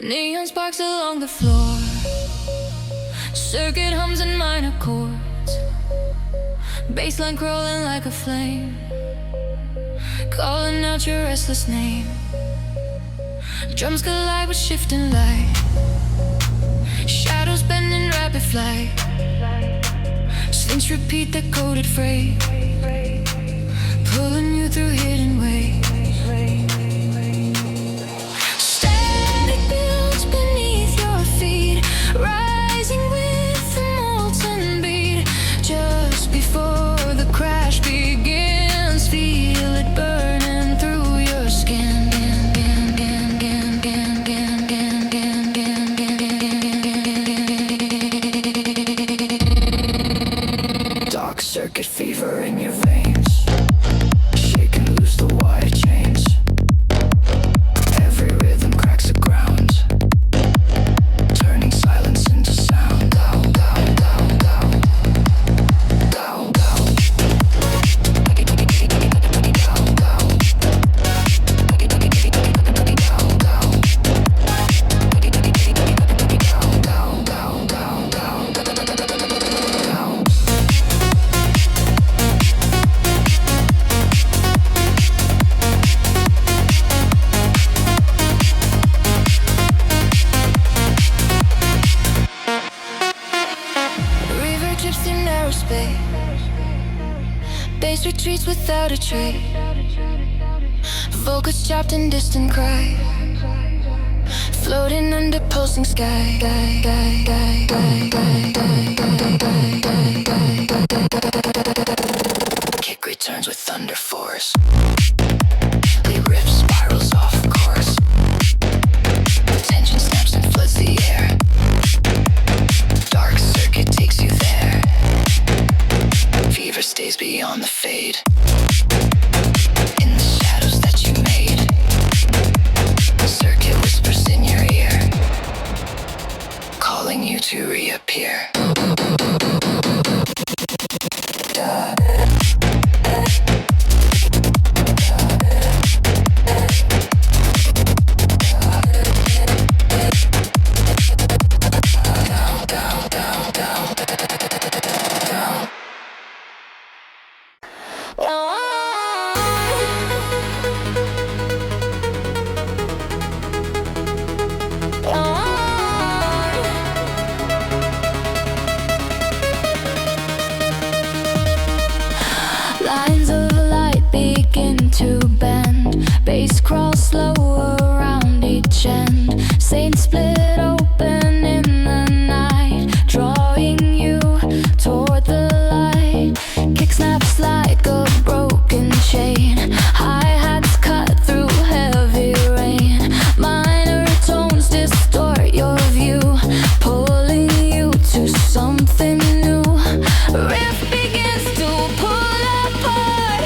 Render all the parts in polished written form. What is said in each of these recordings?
Neon sparks along the floor, circuit hums in minor chords, bassline crawling like a flame, calling out your restless name. Drums collide with shifting light, shadows bend in rapid flight, synths repeat the coded phrase, pulling you through hidden ways. Static builds beneath your feet, rising with the molten beat. Just before the crash begins, feel it burning through your skin. Dark circuit fever in your veins, shake and loose the wire chains. Every rhythm cracks the ground, turning silence into sound. Down, down, down, down, down, down, down, river drips through narrow space, bass retreats without a trace, vocals chopped in distant cry, floating under pulsing sky. Kick returns with thunder force, lead riff spirals off course, tension snaps and floods the air. Dark circuit takes you there, fever stays beyond the fade. In the shadows that you made, circuit whispers in your ear, calling you to reappear. Duh. Lines of light begin to bend, bass crawls slow around each end. Saints split open in the night, drawing you toward the light. Kick snap slide, go broken chain, hi-hats cut through heavy rain. Minor tones distort your view, pulling you to something new. Riff begins to pull apart,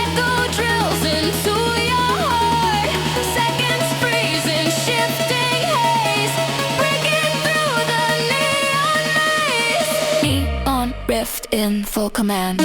echo drills into your heart. Seconds freeze in shifting haze, breaking through the neon maze. Neon rift in full command.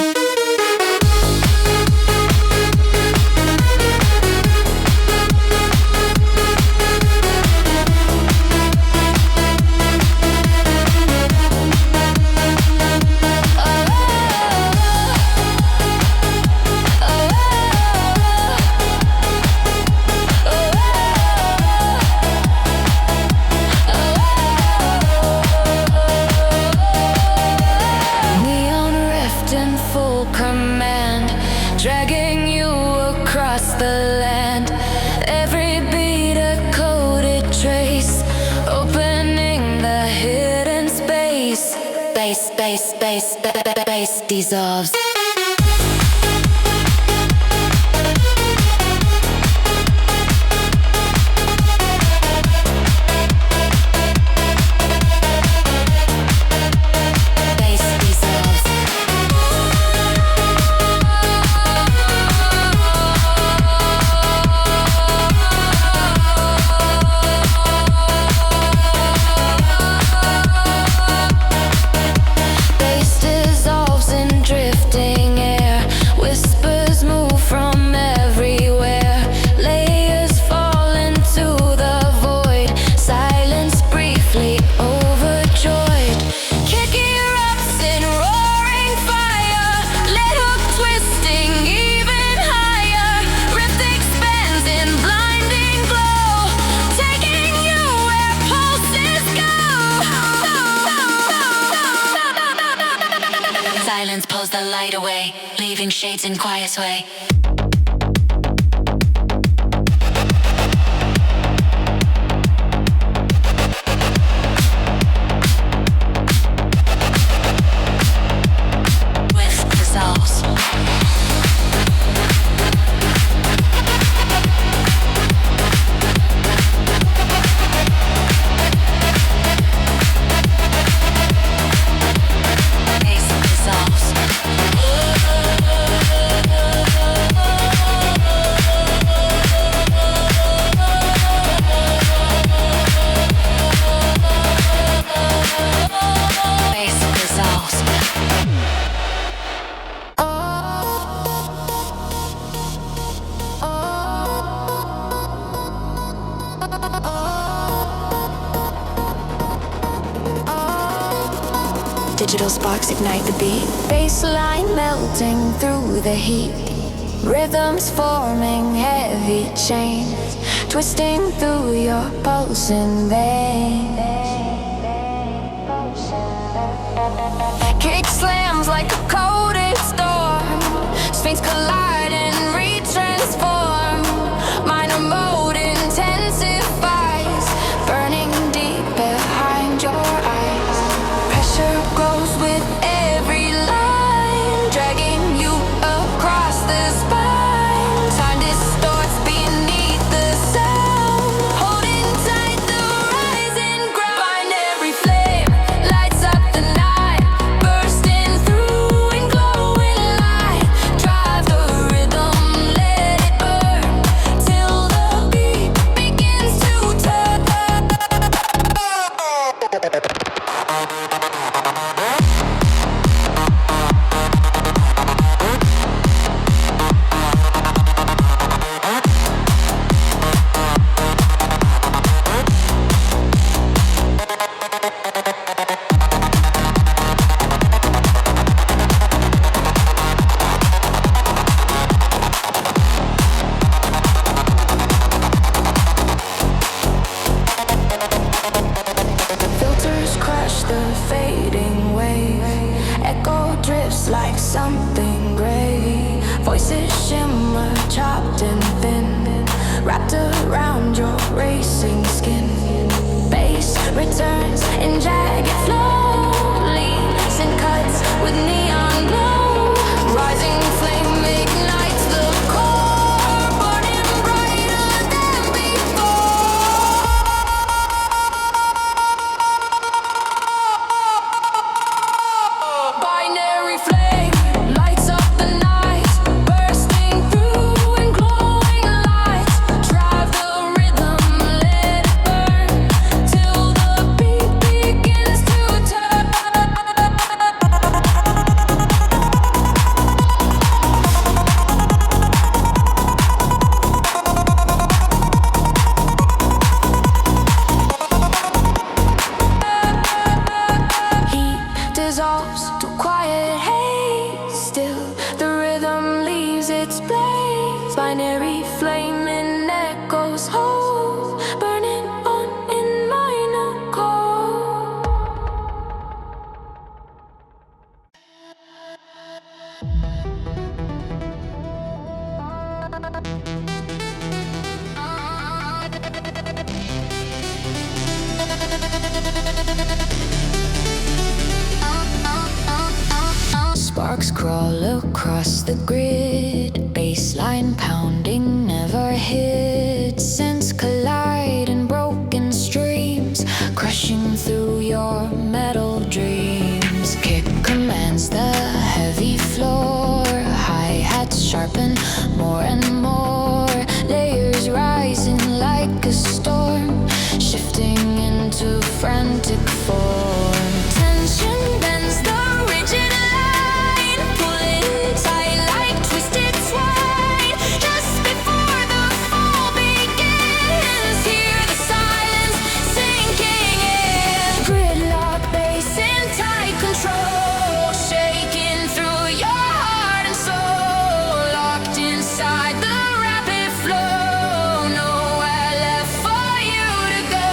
Neon rift in full command, dragging you across the land. Every beat a coded trace, opening the hidden space. Bass, bass, bass, bass dissolves. Bass dissolves. Bass dissolves in drifting silence pulls the light away, leaving shades in quiet sway. Digital sparks ignite the beat. Bassline melting through the heat. Rhythms forming heavy chains, twisting through your pulsing veins. Kick slams like a coded storm. Sphinx collide and re-transform. Minor mode intensifies, burning deep behind your eyes. Pressure grows with every line, dragging you across the spine. Time distorts beneath the sound, holding tight the rising ground. Binary flame lights up the night, bursting through in glowing light. Drive the rhythm, let it burn, till the beat begins to turn. Filters crush the fading wave. Echo drifts like something gray. Voices shimmer, chopped and thin, wrapped around your racing skin. Bass returns in jagged flow, leaves and cuts with neon glow. Rising flame ignites the core, burning brighter than before. Binary flame lights up the night, bursting through in glowing light. Drive the rhythm, let it burn, till the beat begins to turn. Heat dissolves to quiet haze. Still, the rhythm leaves its blaze. Binary flame in echoes hold, burning on in minor chord. Sparks crawl across the grid, baseline pounding, never hit. Sense collide in broken streams, crushing through your metal dreams. Kick commands the heavy floor, hi-hats sharpen more and more. Layers rising like a storm, shifting into frantic form. Tension bends the rigid line, pulling tight like twisted twine. Just before the fall begins, hear the silence sinking in. Gridlock bass in tight control, shaking through your heart and soul. Locked inside the rapid flow, nowhere left for you to go.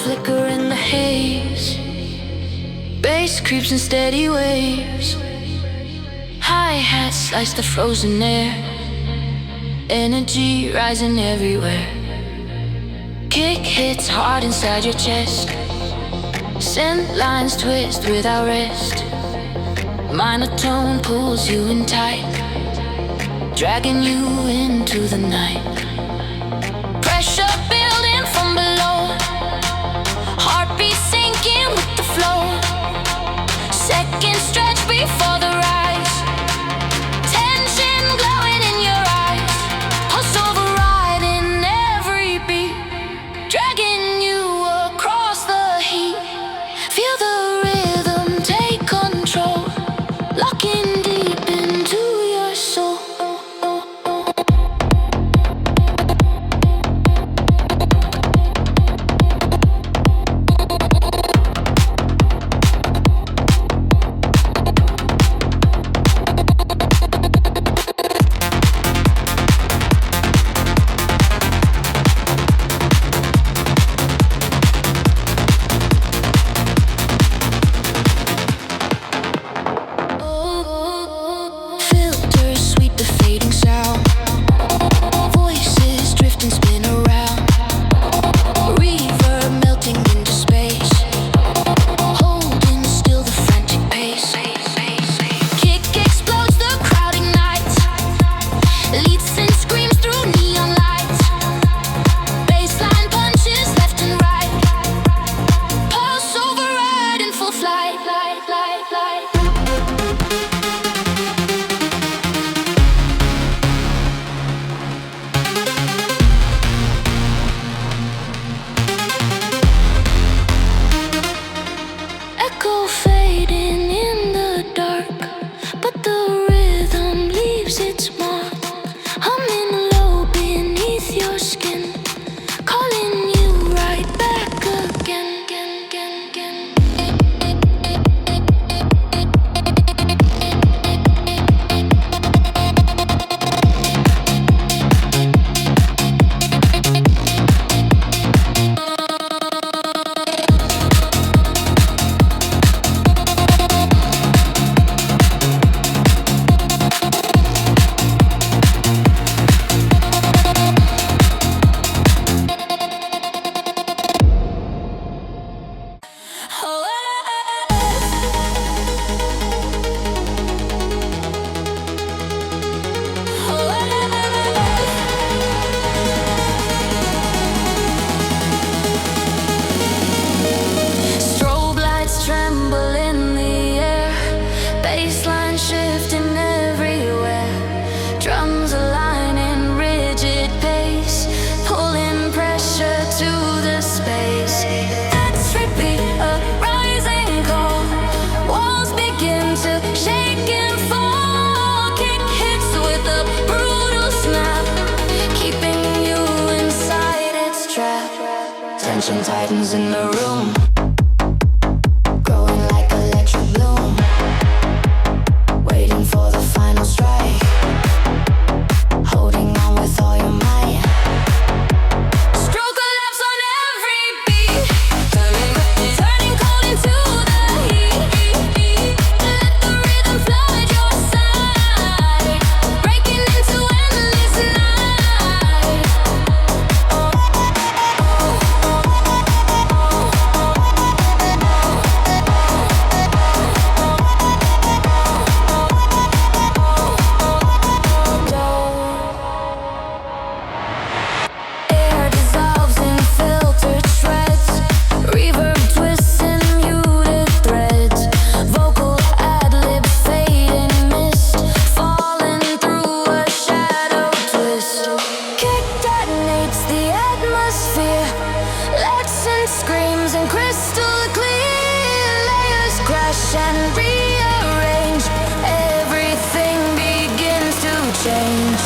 flicker in the haze. Bass creeps in steady waves. Hi-hats slice the frozen air. Energy rising everywhere. Kick hits hard inside your chest. Scent lines twist without rest. Minor tone pulls you in tight, dragging you into the night. Pressure building from below, heartbeat sinking with the flow. Second stretch before the rise, tension glowing in your eyes. Pulse overriding every beat, dragging you across the heat. Feel the rhythm take control, locking deep into your soul. Tension tightens in the room, growing like electric bloom, waiting for the final strike, holding on with all your might. Stroke collapse on every beat, turning cold into the heat. Let the rhythm flood your side, breaking into endless night. Air dissolves in filtered shreds, reverb twists in muted threads, vocal ad-libs fade in mist, falling through a shadow twist. Kick detonates the atmosphere, Lexington screams and crystal clear. Layers crash and rearrange, everything begins to change.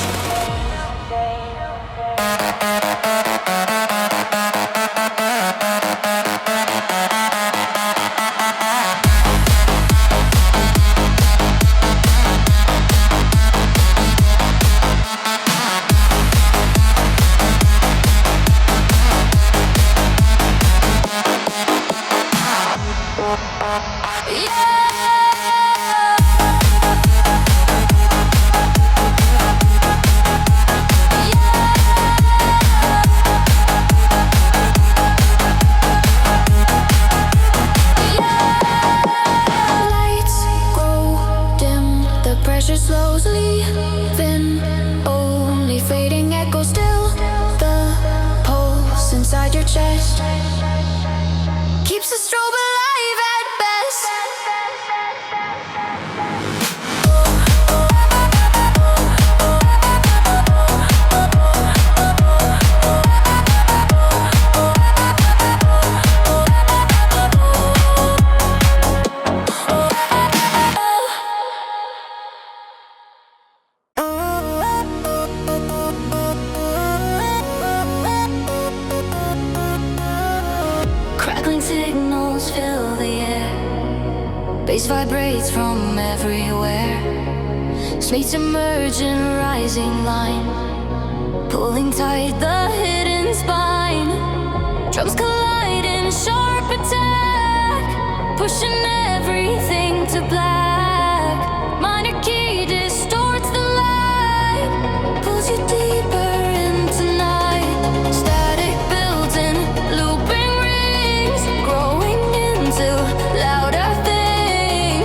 Bass vibrates from everywhere. Slates emerge in rising line, pulling tight the hidden spine. Drums collide in sharp attack, pushing everything to black. Minor key distorts the light, pulls you deeper into night. Static builds in looping rings, growing into louder things.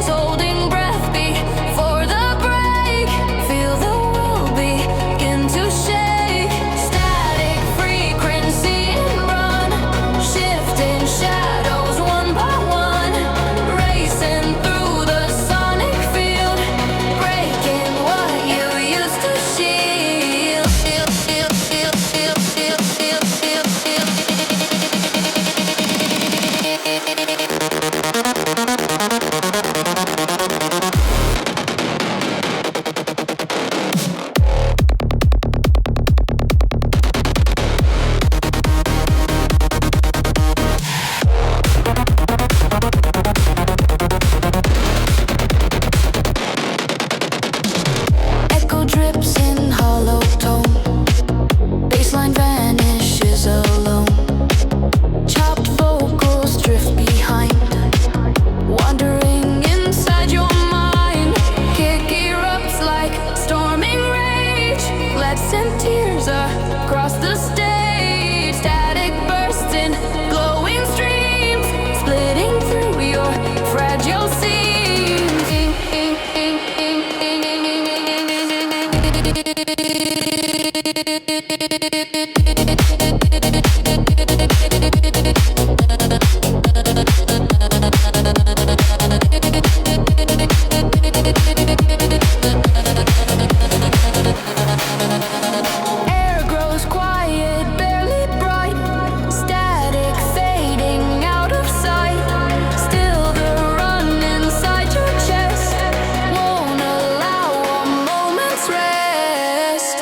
Holding breath before the break, feel the world begin to shake. Static frequency and run, shifting shadows one by one, racing through the sonic field, breaking what you used to shield. Echo drips in hollow tone, baseline vanishes alone. Chopped vocals drift behind, wandering inside your mind. Kick erupts like storming rage, blood and tears across the stage. Static bursts in glowing streams, splitting through your fragile seams. Air grows quiet, barely bright. Static fading out of sight. Still the run inside your chest won't allow a moment's rest.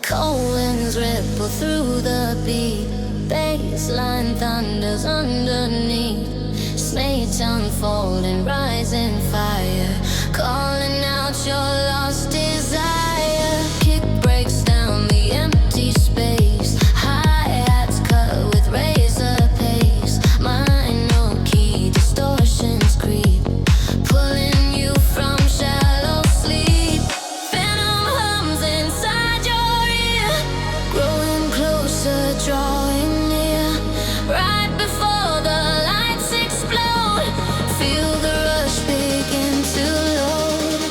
Cold winds ripple through the beat, baseline thunders underneath. Snakes unfolding, rising fire, calling out your lost desire. Kick breaks down the empty space, hi-hats cut with razor pace. Minor key distortions creep, pulling you from shallow sleep. Phantom hums inside your ear, growing closer, drawing near. Right before the lights explode, feel the rush begin to load.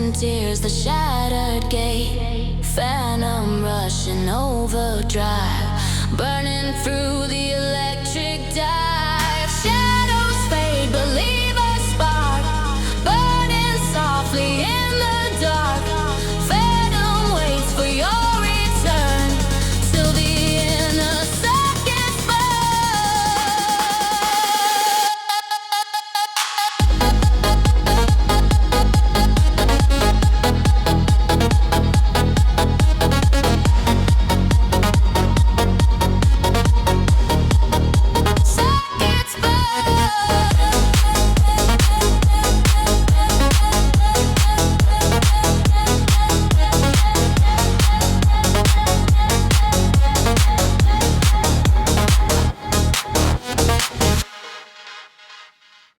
and tears, the shattered gate, phantom rushing overdrive, burning through the electric.